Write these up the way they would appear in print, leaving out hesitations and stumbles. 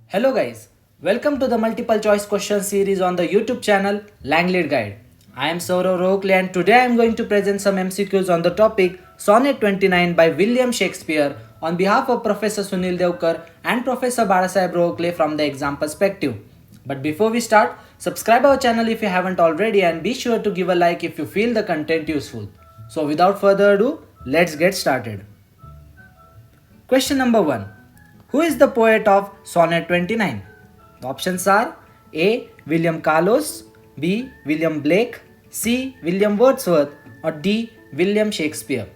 Hello guys, welcome to the multiple choice question series on the YouTube channel Langley Guide. I am Saurav Rohkle and today I am going to present some MCQs on the topic Sonnet 29 by William Shakespeare on behalf of Professor Sunil Devkar and Professor Balasaheb Rohkle from the exam perspective. But before we start, subscribe our channel if you haven't already and be sure to give a like if you feel the content useful. So without further ado, let's get started. Question number 1. Who is the poet of Sonnet 29? The options are A. William Carlos, B. William Blake, C. William Wordsworth, or D. William Shakespeare.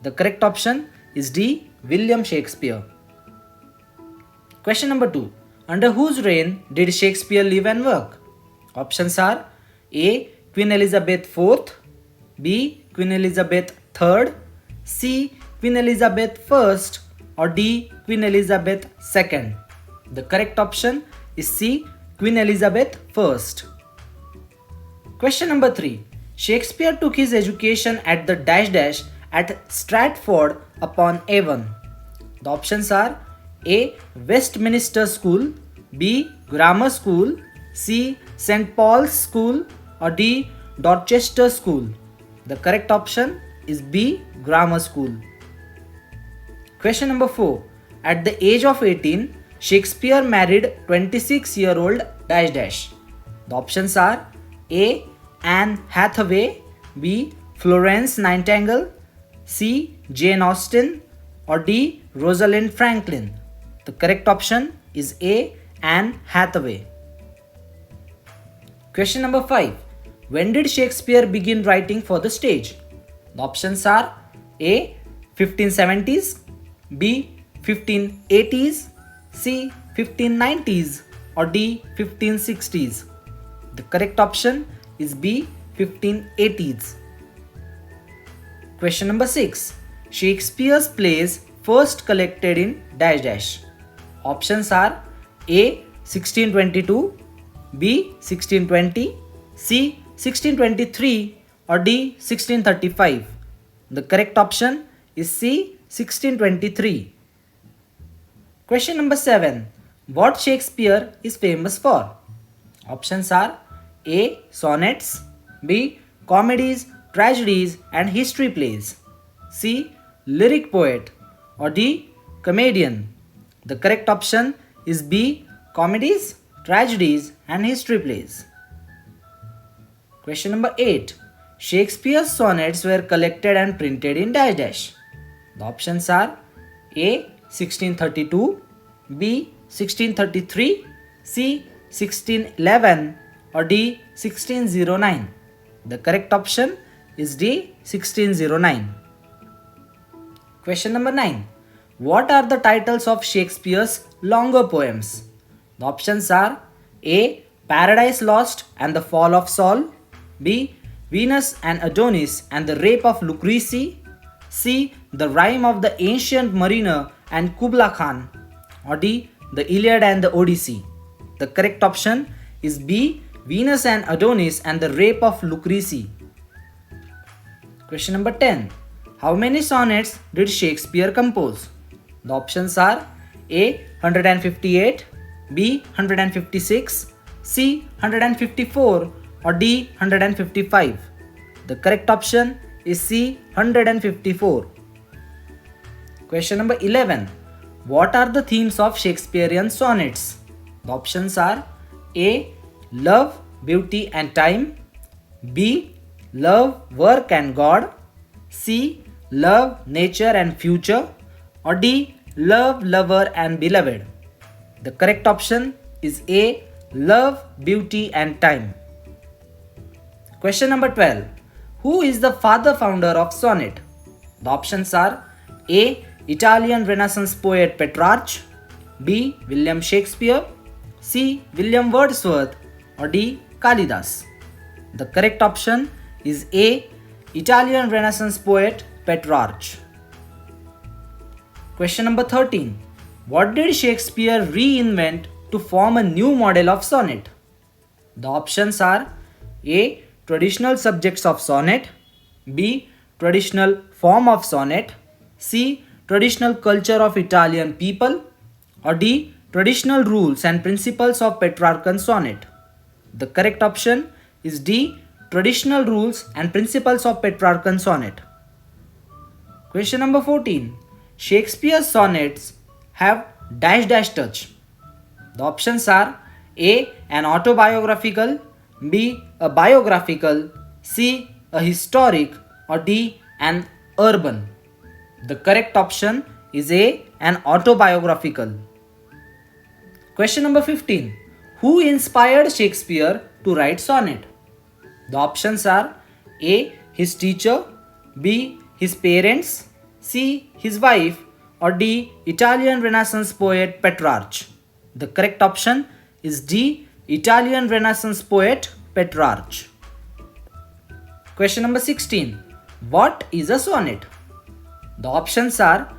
The correct option is D. William Shakespeare. Question number 2. Under whose reign did Shakespeare live and work? Options are A. Queen Elizabeth IV, B. Queen Elizabeth III, C. Queen Elizabeth I, or D. Queen Elizabeth II. The correct option is C. Queen Elizabeth I. Question number 3. Shakespeare took his education at the dash dash at Stratford upon Avon. The options are A. Westminster School, B. Grammar School, C. St. Paul's School, or D. Dorchester School. The correct option is B. Grammar School. Question number 4. At the age of 18, Shakespeare married 26-year-old dash dash. The options are A. Anne Hathaway, B. Florence Nightingale, C. Jane Austen, or D. Rosalind Franklin. The correct option is A. Anne Hathaway. Question number 5. When did Shakespeare begin writing for the stage? The options are A. 1570s, B. 1580s, C. 1590s, or D. 1560s. The correct option is B. 1580s. Question number 6. Shakespeare's plays first collected in dash dash. Options are A. 1622, B. 1620, C. 1623, or D. 1635. The correct option is C. 1623. Question number 7. What Shakespeare is famous for? Options are A. Sonnets, B. Comedies, tragedies, and history plays, C. Lyric poet, or D. Comedian. The correct option is B. Comedies, tragedies, and history plays. Question number 8. Shakespeare's sonnets were collected and printed in dash dash. The options are A. 1632, B. 1633, C. 1611, or D. 1609. The correct option is D. 1609. Question number 9. What are the titles of Shakespeare's longer poems? The options are A. Paradise Lost and the Fall of Saul, B. Venus and Adonis and the Rape of Lucrece, C. The Rime of the Ancient Mariner and Kubla Khan, or D. The Iliad and the Odyssey. The correct option is B. Venus and Adonis and the Rape of Lucrece. Question number 10. How many sonnets did Shakespeare compose? The options are A. 158, B. 156, C. 154, or D. 155. The correct option is C. 154. Question number 11. What are the themes of Shakespearean sonnets? The options are A. Love, beauty, and time, B. Love, work, and God, C. Love, nature, and future, or D. Love, lover, and beloved. The correct option is A. Love, beauty, and time. Question number 12. Who is the father founder of sonnet? The options are A. Italian Renaissance poet Petrarch, B. William Shakespeare, C. William Wordsworth, or D. Kalidas. The correct option is A. Italian Renaissance poet Petrarch. Question number 13. What did Shakespeare reinvent to form a new model of sonnet? The options are A. Traditional subjects of sonnet, B. Traditional form of sonnet, C. Traditional culture of Italian people, or D. traditional rules and principles of Petrarchan sonnet? The correct option is D. Traditional rules and principles of Petrarchan sonnet. Question number 14. Shakespeare's sonnets have dash dash touch. The options are A. An autobiographical, B. A biographical, C. A historic, or D. An urban. The correct option is A. An autobiographical. Question number 15. Who inspired Shakespeare to write sonnet? The options are A. His teacher, B. His parents, C. His wife, or D. Italian Renaissance poet Petrarch. The correct option is D. Italian Renaissance poet Petrarch. Question number 16. What is a sonnet? The options are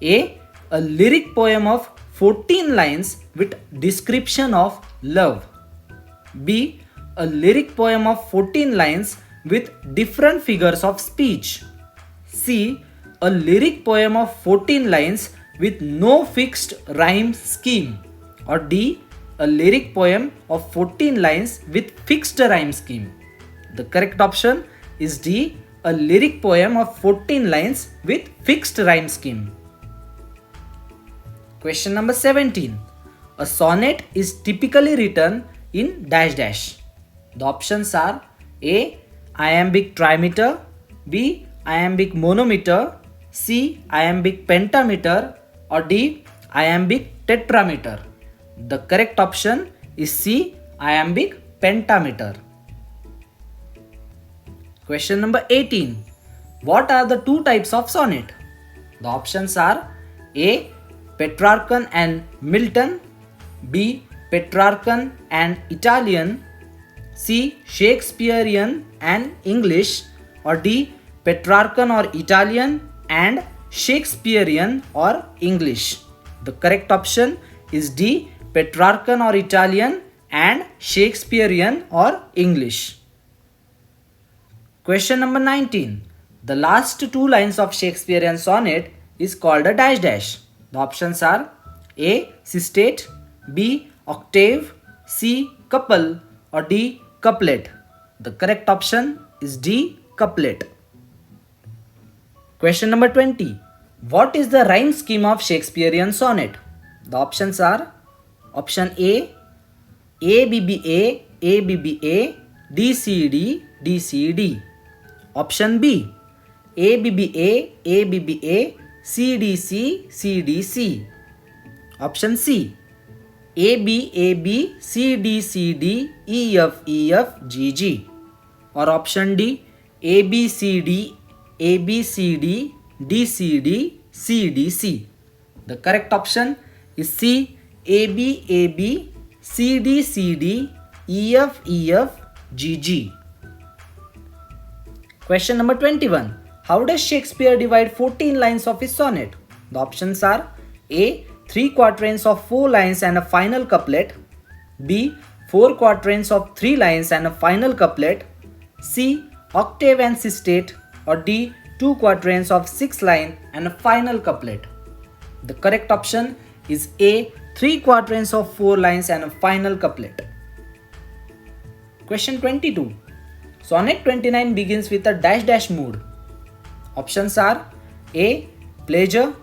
A. A lyric poem of 14 lines with description of love. B. A lyric poem of 14 lines with different figures of speech. C. A lyric poem of 14 lines with no fixed rhyme scheme. Or D. A lyric poem of 14 lines with fixed rhyme scheme. The correct option is D. A lyric poem of 14 lines with fixed rhyme scheme. Question number 17. A sonnet is typically written in dash dash. The options are A. Iambic trimeter, B. Iambic monometer, C. Iambic pentameter, or D. Iambic tetrameter. The correct option is C. Iambic pentameter. Question number 18. What are the two types of sonnet? The options are A. Petrarchan and Milton, B. Petrarchan and Italian, C. Shakespearean and English, or D. Petrarchan or Italian and Shakespearean or English. The correct option is D. Petrarchan or Italian and Shakespearean or English. Question number 19. The last two lines of Shakespearean sonnet is called a dash dash. The options are A. Sistate, B. Octave, C. Couple, or D. Couplet. The correct option is D. Couplet. Question number 20. What is the rhyme scheme of Shakespearean sonnet? The options are option A. ABBA, ABBA, DCD, DCD. Option B. ABBA, ABBA, CDC, CDC. Option C. ABAB, CDCD, EF, GG. Or option D. ABCD, ABCD, DCD, CDC. The correct option is C. ABAB, CDCD, EF, GG. Question number 21. How does Shakespeare divide 14 lines of his sonnet? The options are A. 3 quatrains of 4 lines and a final couplet, B. 4 quatrains of 3 lines and a final couplet, C. Octave and sistate, or D. 2 quatrains of 6 lines and a final couplet. The correct option is A. 3 quatrains of 4 lines and a final couplet. Question 22. Sonnet 29 begins with a dash dash mood. Options are A. Pleasure,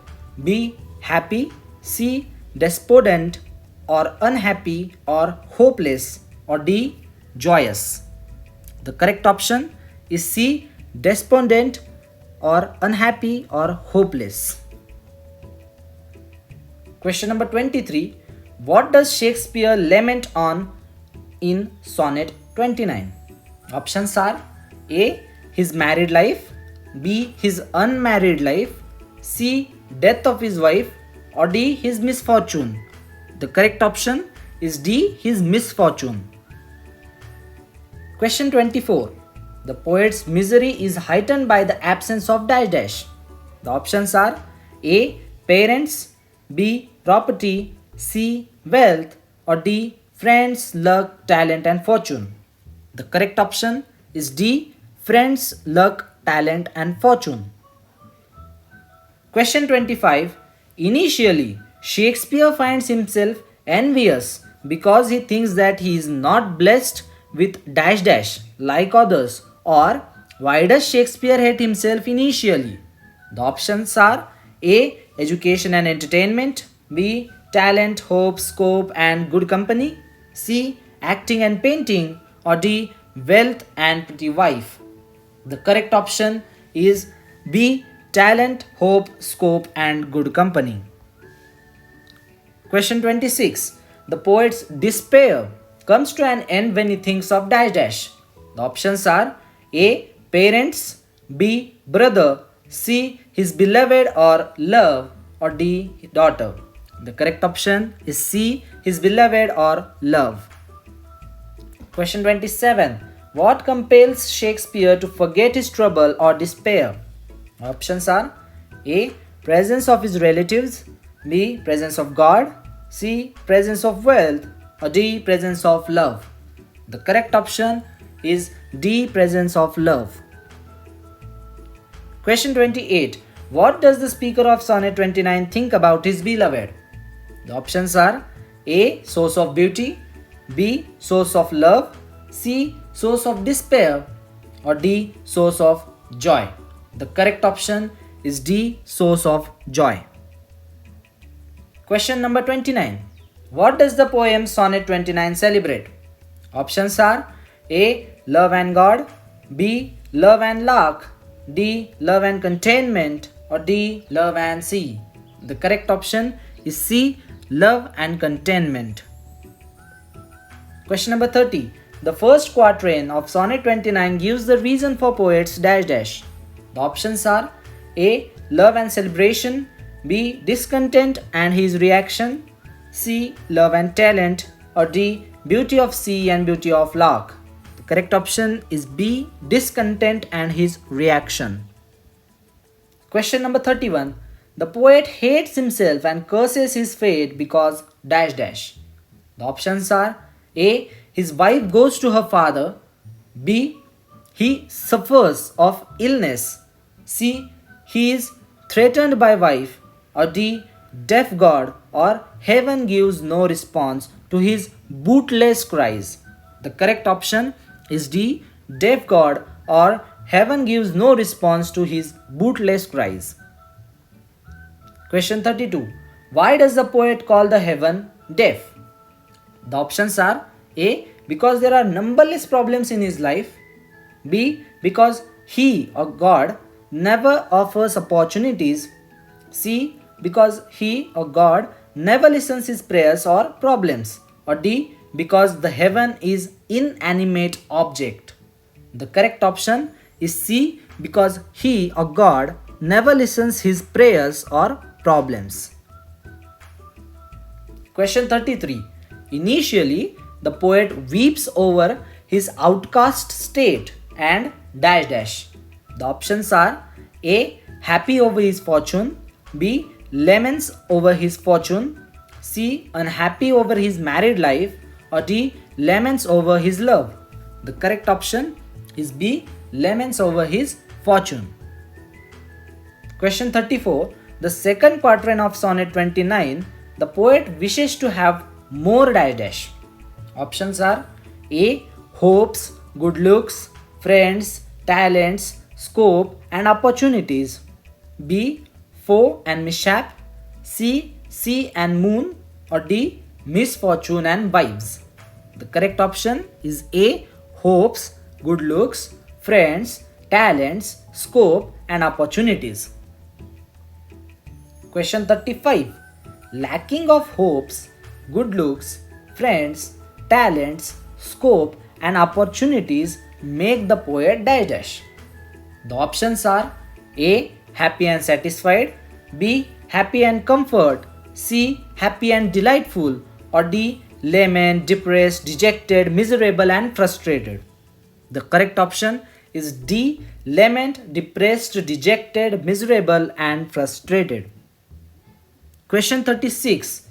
B. Happy, C. Despondent or unhappy or hopeless, or D. Joyous. The correct option is C. Despondent or unhappy or hopeless. Question number 23. What does Shakespeare lament on in Sonnet 29? Options are A. His married life, B. His unmarried life, C. Death of his wife, or D. His misfortune. The correct option is D. His misfortune. Question 24. The poet's misery is heightened by the absence of dash dash. The options are A. Parents, B. Property, C. Wealth, or D. Friends, luck, talent and fortune. The correct option is D. Friends, luck, talent and fortune. Question 25. Initially, Shakespeare finds himself envious because he thinks that he is not blessed with dash dash like others? Or why does Shakespeare hate himself initially? The options are A. Education and entertainment, B. Talent, hope, scope, and good company, C. Acting and painting, or D. Wealth and pretty wife. The correct option is B. Talent, hope, scope, and good company. Question 26. The poet's despair comes to an end when he thinks of dash dash. The options are A. Parents, B. Brother, C. His beloved or love, or D. Daughter. The correct option is C. His beloved or love. Question 27. What compels Shakespeare to forget his trouble or despair? Options are A. Presence of his relatives, B. Presence of God, C. Presence of wealth, or D. Presence of love. The correct option is D. Presence of love. Question 28. What does the speaker of Sonnet 29 think about his beloved? The options are A. Source of beauty, B. Source of love, C. Source of despair, or D. Source of joy. The correct option is D. Source of joy. Question number 29. What does the poem Sonnet 29 celebrate? Options are A. Love and God, B. Love and lark, D. Love and contentment, or D. Love and sea. The correct option is C. Love and contentment. Question number 30. The first quatrain of Sonnet 29 gives the reason for poet's dash dash. The options are A. Love and celebration, B. Discontent and his reaction, C. Love and talent, or D. Beauty of sea and beauty of lark. The correct option is B. Discontent and his reaction. Question number 31. The poet hates himself and curses his fate because dash dash. The options are A. His wife goes to her father, B. He suffers of illness, C. He is threatened by wife, or D. Deaf God or heaven gives no response to his bootless cries. The correct option is D. Deaf God or heaven gives no response to his bootless cries. Question 32. Why does the poet call the heaven deaf? The options are A. Because there are numberless problems in his life, B. Because he or God never offers opportunities, C. Because he or God never listens his prayers or problems, or D. Because the heaven is inanimate object. The correct option is C. Because he or God never listens his prayers or problems. Question 33. Initially, the poet weeps over his outcast state and dash dash. The options are A. Happy over his fortune, B. Laments over his fortune, C. Unhappy over his married life, or D. Laments over his love. The correct option is B. Laments over his fortune. Question 34. The second quatrain of Sonnet 29, the poet wishes to have more dash dash. Options are A. Hopes, good looks, friends, talents, scope, and opportunities, B. Foe and mishap, C. Sea and moon, or D. Misfortune and vibes. The correct option is A. Hopes, good looks, friends, talents, scope, and opportunities. Question 35. Lacking of hopes, good looks, friends, talents, scope, and opportunities make the poet dash dash. The options are A. Happy and satisfied, B. Happy and comfort, C. Happy and delightful, or D. Lament, depressed, dejected, miserable, and frustrated. The correct option is D. Lament, depressed, dejected, miserable, and frustrated. Question 36.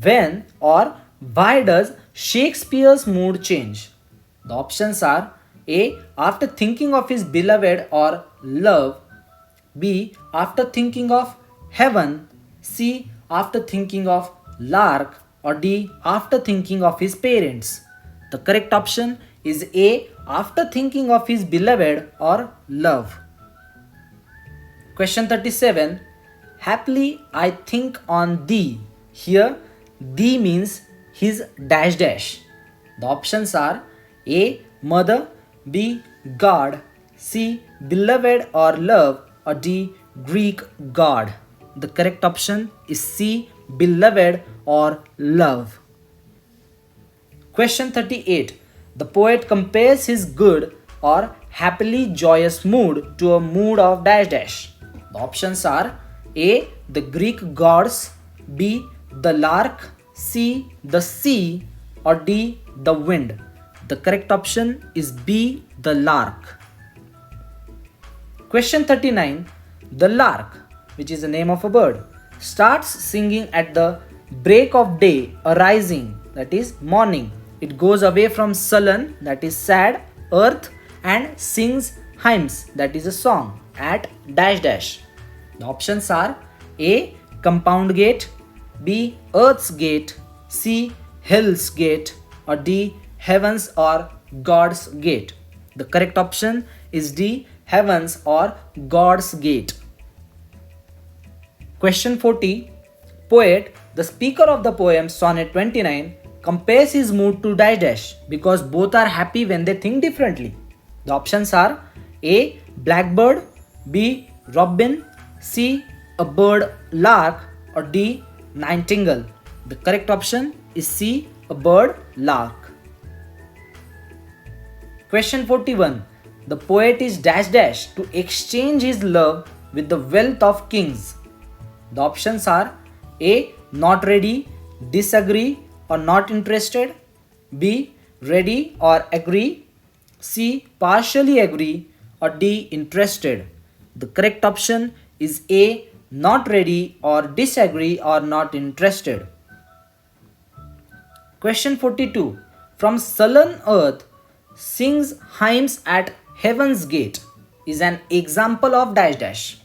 When or why does Shakespeare's mood change? The options are A. After thinking of his beloved or love, B. After thinking of heaven, C. After thinking of lark, or D. After thinking of his parents? The correct option is A. After thinking of his beloved or love. Question 37. Happily I think on thee. Here, thee means his dash dash. The options are A. Mother, B. God, C. Beloved or love, or D. Greek god. The correct option is C. Beloved or love. Question 38. The poet compares his good or happily joyous mood to a mood of dash dash. The options are A. The Greek gods, B. The lark, C. The sea, or D. The wind. The correct option is B. The lark. Question 39. The lark, which is the name of a bird, starts singing at the break of day, arising, that is morning. It goes away from sullen, that is sad, earth, and sings hymns, that is a song, at dash dash. The options are A. Compound gate, B. Earth's gate, C. Hell's gate, or D. Heaven's or God's gate. The correct option is D. Heaven's or God's gate. Question 40. Poet, the speaker of the poem Sonnet 29, compares his mood to dash dash because both are happy when they think differently. The options are A. Blackbird, B. Robin, C. A bird lark, or D. Nightingale. The correct option is C. A bird lark. Question 41. The poet is dash dash to exchange his love with the wealth of kings. The options are A. Not ready, disagree, or not interested, B. Ready or agree, C. Partially agree, or D. Interested. The correct option is A. Not ready or disagree or not interested. Question 42. From sullen earth sings hymns at heaven's gate is an example of dash dash.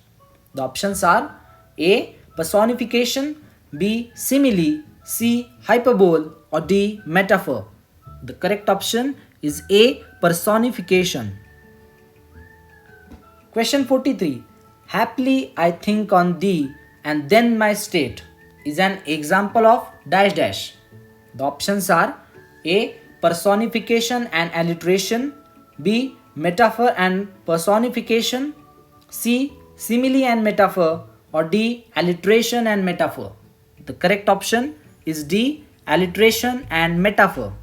The options are A. Personification, B. Simile, C. Hyperbole, or D. Metaphor. The correct option is A. Personification. Question 43. Happily I think on thee and then my state is an example of dash dash. The options are A. Personification and alliteration, B. Metaphor and personification, C. Simile and metaphor, or D. Alliteration and metaphor. The correct option is D. Alliteration and metaphor.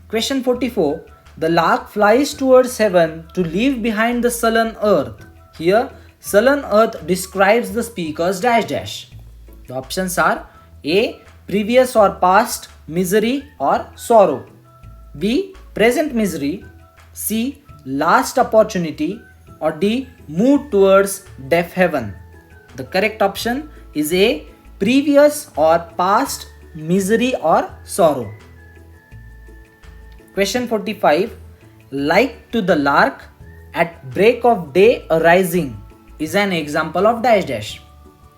Question 44. The lark flies towards heaven to leave behind the sullen earth. Here, sullen earth describes the speaker's dash dash. The options are A. Previous or past misery or sorrow, B. Present misery, C. Last opportunity, or D. Mood towards deaf heaven. The correct option is A. Previous or past misery or sorrow. Question 45. Like to the lark at break of day arising is an example of dash dash.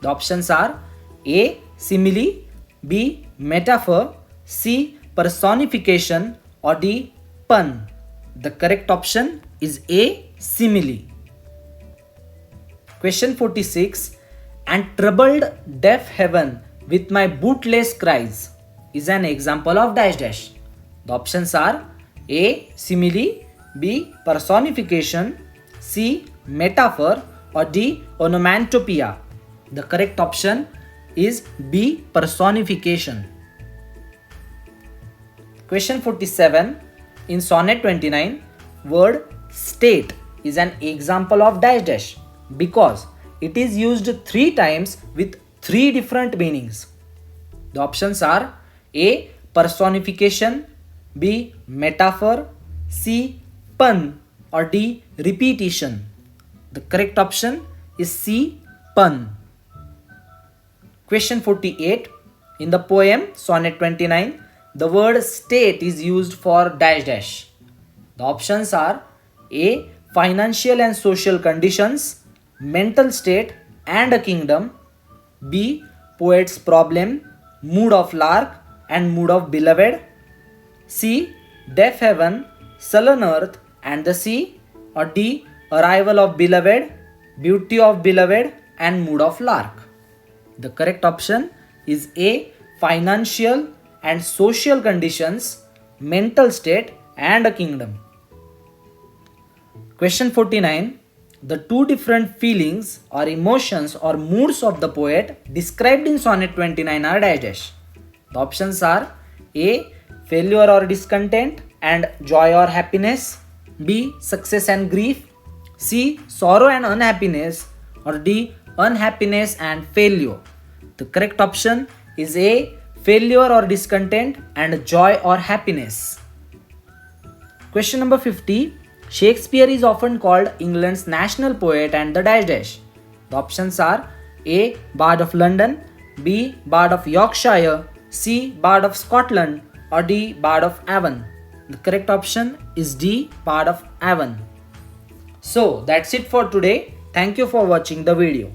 The options are A. Simile, B. Metaphor, C. Personification, or D. Pun. The correct option is A. Simile. Question 46. And troubled deaf heaven with my bootless cries is an example of dash dash. The options are A. Simile, B. Personification, C. Metaphor, or D. Onomatopoeia. The correct option is B. Personification. Question 47. In Sonnet 29, word state is an example of dash dash because it is used 3 times with 3 different meanings. The options are A. Personification, B. Metaphor, C. Pun, or D. Repetition. The correct option is C. Pun. Question 48. In the poem Sonnet 29, the word state is used for dash dash. The options are A. Financial and social conditions, mental state and a kingdom, B. Poet's problem, mood of lark and mood of beloved? C. Deaf heaven, sullen earth and the sea? Or D. Arrival of beloved, beauty of beloved and mood of lark? The correct option is A. Financial and social conditions, mental state and a kingdom. Question 49. The two different feelings or emotions or moods of the poet described in sonnet 29 are dash dash. The options are A. Failure or discontent and joy or happiness. B. Success and grief. C. Sorrow and unhappiness. Or D. Unhappiness and failure. The correct option is A. Failure or discontent and joy or happiness. Question number 50. Shakespeare is often called England's national poet and the dash dash. The options are A. Bard of London, B. Bard of Yorkshire, C. Bard of Scotland or D. Bard of Avon. The correct option is D. Bard of Avon. So that's it for today. Thank you for watching the video.